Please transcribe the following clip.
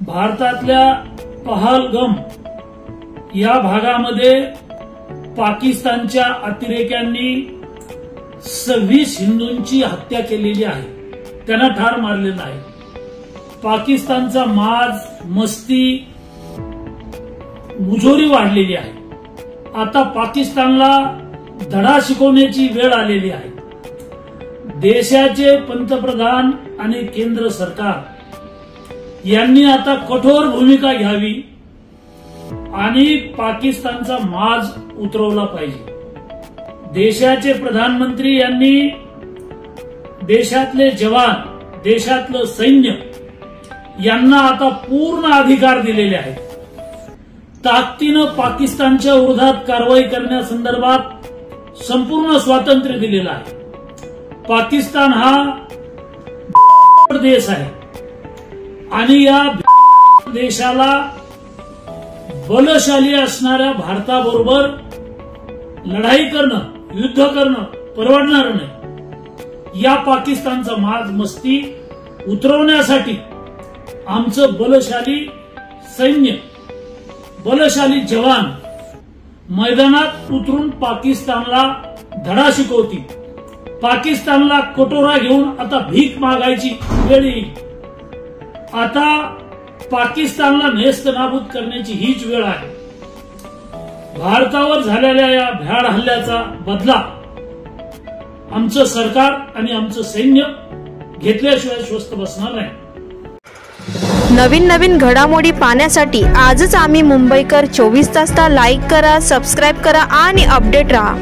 भारतातल्या पहलगाम या भागामध्ये पाकिस्तानच्या अतिरेक्यांनी 26 हिंदूंची हत्या केलेली आहे, त्यांना ठार मारलेलं आहे। पाकिस्तानचा माज मस्ती मुजोरी वाढलेली आहे। आता पाकिस्तानला धडा शिकवण्याची वेळ आलेली आहे। देशाचे पंतप्रधान आणि केंद्र सरकार यांनी आता कठोर भूमिका घ्यावी आणि पाकिस्तानचा माज उतरवला पाहिजे। देशाचे प्रधानमंत्री यांनी देशातले जवान, देशातलं सैन्य यांना आता पूर्ण अधिकार दिलेले आहेत। ताकदीनं पाकिस्तानच्या विरोधात कारवाई करण्यासंदर्भात संपूर्ण स्वातंत्र्य दिलेलं आहे। पाकिस्तान हा देश आहे आणि या देशाला बलशाली असणाऱ्या भारताबरोबर लढाई करणं, युद्ध करणं परवडणार नाही। या पाकिस्तानचा माज मस्ती उतरवण्यासाठी आमचं बलशाली सैन्य, बलशाली जवान मैदानात उतरून पाकिस्तानला धडा शिकवतील। पाकिस्तानला कटोरा घेऊन आता भीक मागायची वेळ येईल। आता पाकिस्तानला नेस्तनाबूद करण्याची हीच वेळ आहे। भारतावर झालेल्या या भ्याड हल्ल्याचा बदला आमचं सरकार आणि आमचं सैन्य घेतल्याशिवाय स्वस्थ बसणार नाही। नवीन घडामोडी पाहण्यासाठी आजच आम्ही मुंबईकर 24 तासला लाईक करा, सबस्क्राईब करा आणि अपडेट रहा।